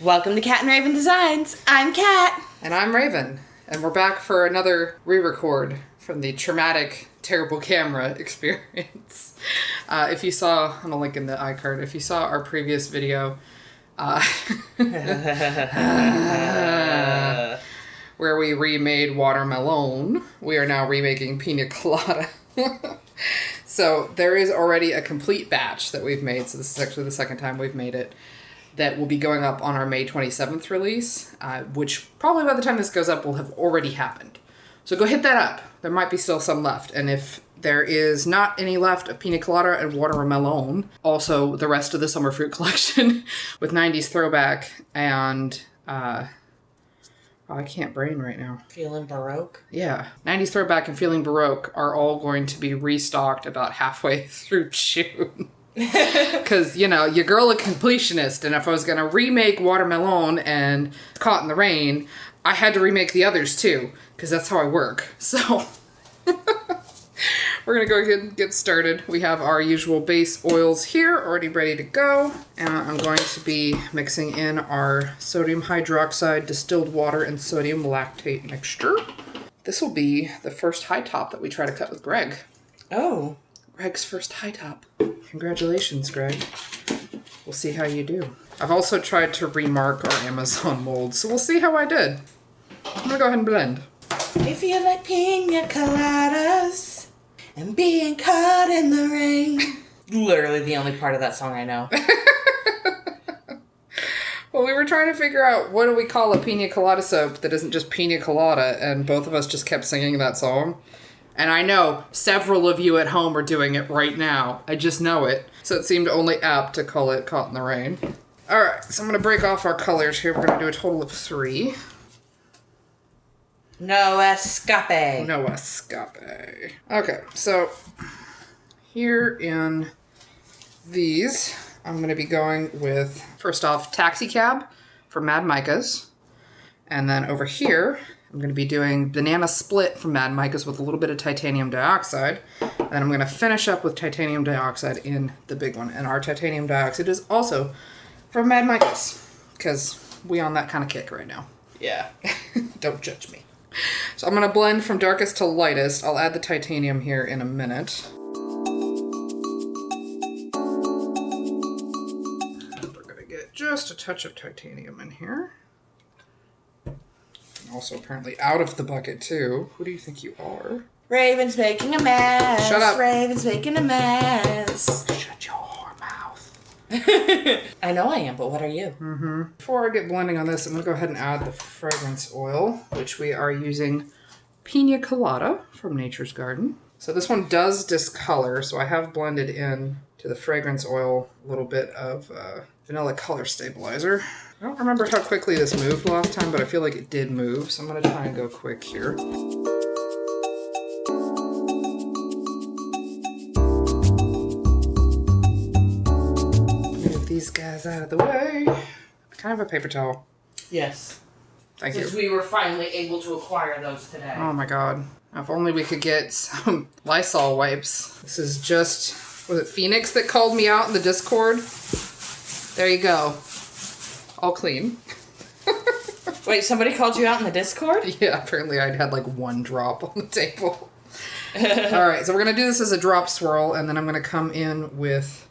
Welcome to Cat and Raven Designs. I'm Cat. And I'm Raven. And we're back for another re-record from the traumatic, terrible camera experience. If you saw, I'm going to link in the iCard, if you saw our previous video, where we remade watermelon, we are now remaking Pina Colada. So there is already a complete batch that we've made, so this is actually the second time we've made it, that will be going up on our May 27th release, which probably by the time this goes up will have already happened. So go hit that up. There might be still some left. And if there is not any left of Pina Colada and watermelon, also the rest of the summer fruit collection with 90s throwback and... I can't brain right now. Feeling Baroque? Yeah. 90s throwback and Feeling Baroque are all going to be restocked about halfway through June. Because, you know, your girl a completionist, and if I was going to remake Watermelon and Caught in the Rain, I had to remake the others too, because that's how I work. So, we're going to go ahead and get started. We have our usual base oils here, already ready to go. And I'm going to be mixing in our sodium hydroxide, distilled water, and sodium lactate mixture. This will be the first high top that we try to cut with Greg. Oh. Greg's first high top. Congratulations, Greg. We'll see how you do. I've also tried to remark our Amazon mold, so we'll see how I did. I'm gonna go ahead and blend. I feel like pina coladas and being caught in the rain. Literally the only part of that song I know. Well, we were trying to figure out what do we call a pina colada soap that isn't just pina colada, and both of us just kept singing that song. And I know several of you at home are doing it right now. I just know it. So it seemed only apt to call it Caught in the Rain. Alright, so I'm going to break off our colors here. We're going to do a total of 3. No escape. No escape. Okay, so here in these, I'm going to be going with, first off, Taxi Cab from Mad Micah's. And then over here, I'm going to be doing Banana Split from Mad Micah's with a little bit of titanium dioxide. And then I'm going to finish up with titanium dioxide in the big one. And our titanium dioxide is also from Mad Micah's, because we on that kind of kick right now. Yeah. Don't judge me. So I'm going to blend from darkest to lightest. I'll add the titanium here in a minute. And we're going to get just a touch of titanium in here. Also apparently out of the bucket too. Who do you think you are? Raven's making a mess. Shut up. Raven's making a mess. Shut your mouth. I know I am, but what are you? Before I get blending on this, I'm going to go ahead and add the fragrance oil, which we are using Pina Colada from Nature's Garden. So this one does discolor, so I have blended in to the fragrance oil a little bit of vanilla color stabilizer. I don't remember how quickly this moved last time, but I feel like it did move, so I'm going to try and go quick here. Move these guys out of the way. Can I have a paper towel? Yes. Thank you. Since we were finally able to acquire those today. Oh my god. If only we could get some Lysol wipes. This is just... Was it Phoenix that called me out in the Discord? There you go. All clean. Wait, somebody called you out in the Discord? Yeah, apparently I'd had like 1 drop on the table. Alright, so we're going to do this as a drop swirl, and then I'm going to come in with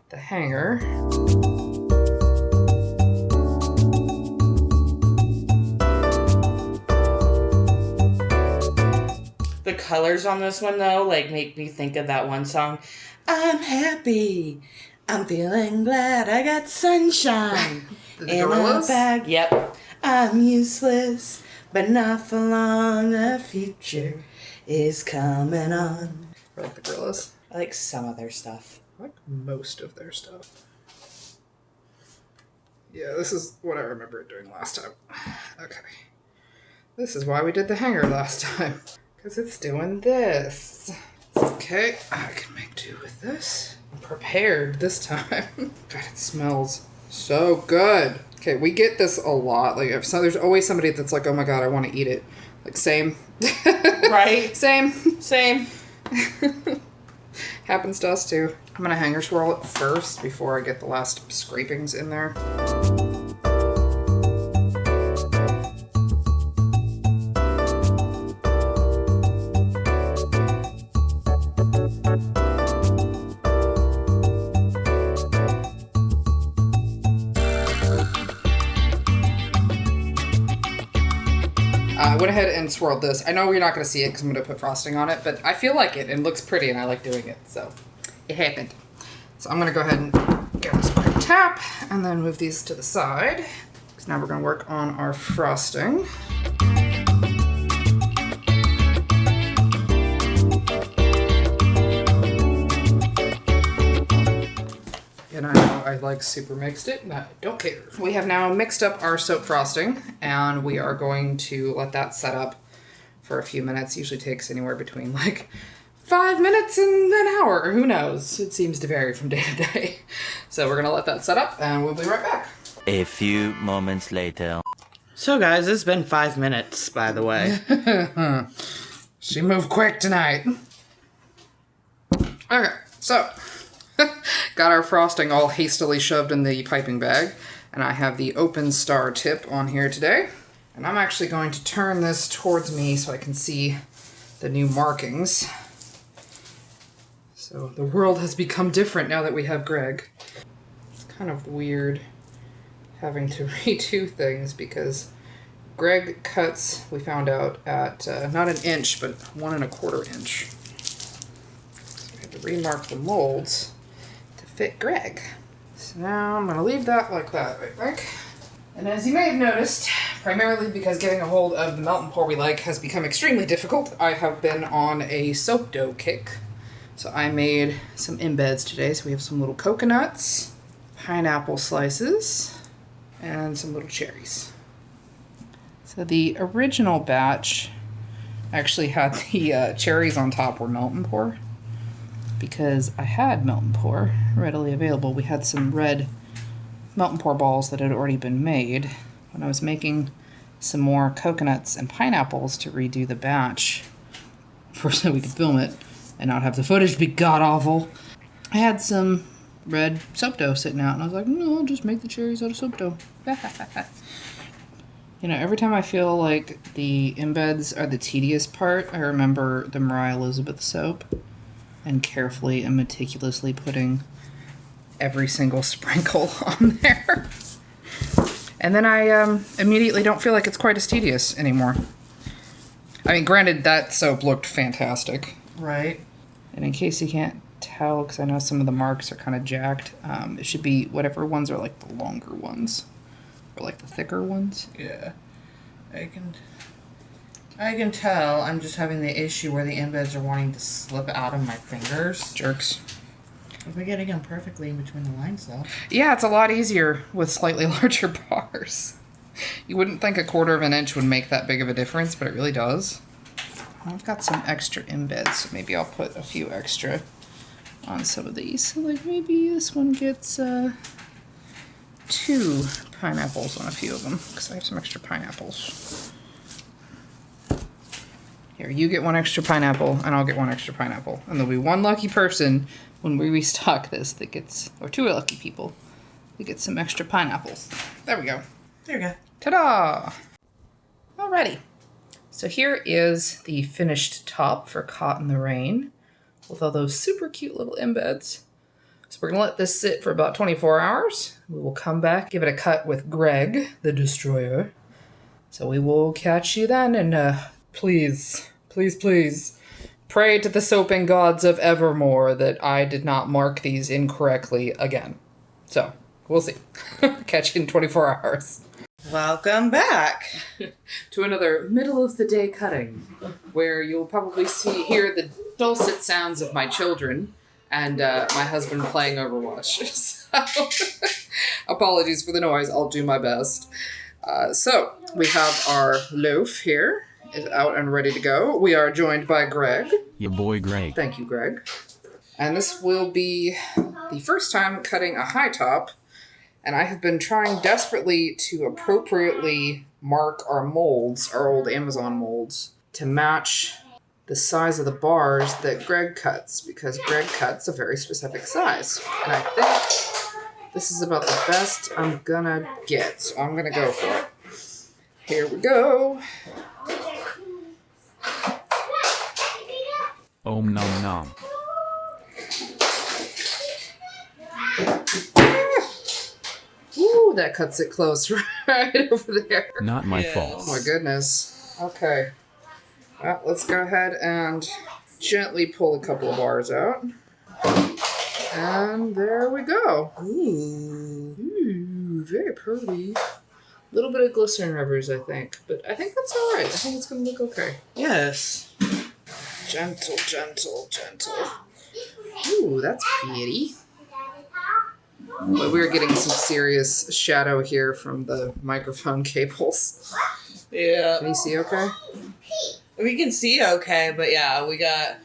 the hanger. The colors on this one, though, like, make me think of that one song. I'm happy. I'm feeling glad I got sunshine in a bag. Yep. I'm useless, but not for long. The future is coming on. I like the Gorillas. I like some of their stuff. I like most of their stuff. Yeah, this is what I remember doing last time. Okay. This is why we did the hanger last time. Because it's doing this. It's okay. I can make do with this. I'm prepared this time. God, it smells so good. Okay, we get this a lot. Like, if there's always somebody that's like, oh my god, I want to eat it. Like, same. Right? Same. Same. Happens to us too. I'm going to hanger swirl it first before I get the last scrapings in there. went ahead and swirled this. I know you're not going to see it because I'm going to put frosting on it, but I feel like it. It looks pretty and I like doing it, so it happened. So I'm going to go ahead and get this quick tap and then move these to the side. Because now we're going to work on our frosting. And I know I like super mixed it, but I don't care. We have now mixed up our soap frosting and we are going to let that set up for a few minutes. Usually takes anywhere between like 5 minutes and an hour, or who knows. It seems to vary from day to day. So we're gonna let that set up and we'll be right back. A few moments later. So guys, it's been 5 minutes, by the way. She moved quick tonight. Okay, so got our frosting all hastily shoved in the piping bag, and I have the open star tip on here today. And I'm actually going to turn this towards me so I can see the new markings. So the world has become different now that we have Greg. It's kind of weird having to redo things because Greg cuts, we found out, at not an inch, but 1 1/4 inch. So we had to remark the molds to fit Greg. So now I'm gonna leave that like that, I think. And as you may have noticed, primarily because getting a hold of the melt and pour we like has become extremely difficult, I have been on a soap dough kick. So I made some embeds today. So we have some little coconuts, pineapple slices, and some little cherries. So the original batch actually had the cherries on top were melt and pour because I had melt and pour readily available. We had some red melt and pour balls that had already been made. When I was making some more coconuts and pineapples to redo the batch so we could film it and not have the footage be god-awful, I had some red soap dough sitting out, and I was like, no, I'll just make the cherries out of soap dough. You know, every time I feel like the embeds are the tedious part, I remember the Mariah Elizabeth soap and carefully and meticulously putting every single sprinkle on there. And then I immediately don't feel like it's quite as tedious anymore. I mean, granted, that soap looked fantastic. Right. And in case you can't tell, because I know some of the marks are kind of jacked, it should be whatever ones are like the longer ones. Or like the thicker ones. Yeah. I can tell. I'm just having the issue where the embeds are wanting to slip out of my fingers. Jerks. If we get them perfectly in between the lines, though. Yeah, it's a lot easier with slightly larger bars. You wouldn't think 1/4 inch would make that big of a difference, but it really does. I've got some extra embeds, so maybe I'll put a few extra on some of these. So like maybe this one gets 2 pineapples on a few of them, because I have some extra pineapples. Here, you get 1 extra pineapple, and I'll get 1 extra pineapple. And there'll be 1 lucky person when we restock this that gets, or 2 lucky people that get some extra pineapples. There we go. There you go. Ta-da! Alrighty. So here is the finished top for Caught in the Rain with all those super cute little embeds. So we're going to let this sit for about 24 hours. We will come back, give it a cut with Greg, the Destroyer. So we will catch you then, and please, please, please pray to the soaping gods of Evermore that I did not mark these incorrectly again. So, we'll see. Catch you in 24 hours. Welcome back to another middle of the day cutting, where you'll probably hear the dulcet sounds of my children and my husband playing Overwatch. So, apologies for the noise. I'll do my best. So we have our loaf here is out and ready to go. We are joined by Greg. Your boy Greg. Thank you, Greg. And this will be the first time cutting a high top. And I have been trying desperately to appropriately mark our molds, our old Amazon molds, to match the size of the bars that Greg cuts, because Greg cuts a very specific size. And I think this is about the best I'm gonna get, so I'm gonna go for it. Here we go. Om nom nom. Ooh, that cuts it close right over there. Not my Yes. fault. Oh my goodness. Okay. Well, let's go ahead and gently pull a couple of bars out. And there we go. Ooh, very pretty. A little bit of glycerin rivers, I think. But I think that's all right. I think it's going to look okay. Yes. Gentle, gentle, gentle. Ooh, that's pretty. But we're getting some serious shadow here from the microphone cables. Yeah. Can you see okay? We can see okay, but yeah, we got...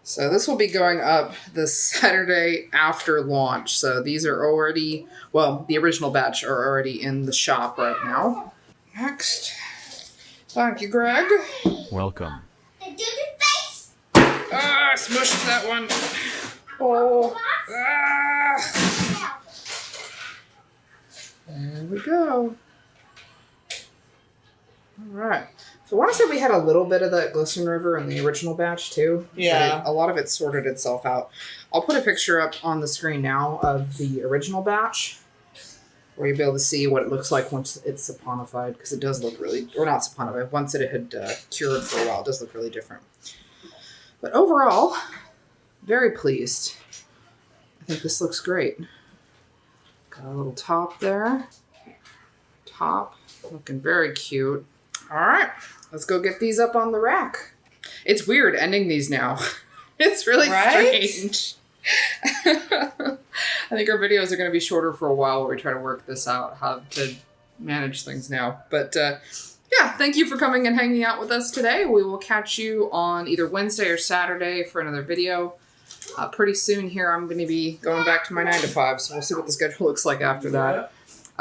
So this will be going up the Saturday after launch. So these are already, well, the original batch are already in the shop right now. Next. Thank you, Greg. Welcome. Ah, I smushed that one. Oh. Ah. There we go. All right. So I want to say we had a little bit of that glycerin river in the original batch too. Yeah. A lot of it sorted itself out. I'll put a picture up on the screen now of the original batch, where you'll be able to see what it looks like once it's saponified, because it does look really, or not saponified, once it had cured for a while, it does look really different. But overall, very pleased. I think this looks great. Got a little top there. Top, looking very cute. All right, let's go get these up on the rack. It's weird ending these now. It's really strange. I think our videos are going to be shorter for a while while we try to work this out, how to manage things now. But yeah, thank you for coming and hanging out with us today. We will catch you on either Wednesday or Saturday for another video. Pretty soon here, I'm going to be going back to my 9 to 5, so we'll see what the schedule looks like after that.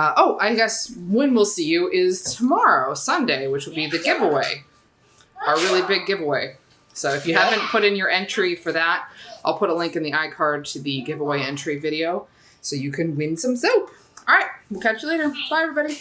I guess when we'll see you is tomorrow, Sunday, which will be the giveaway. Our really big giveaway. So if you haven't put in your entry for that, I'll put a link in the iCard to the giveaway entry video so you can win some soap. All right, we'll catch you later. Bye, everybody.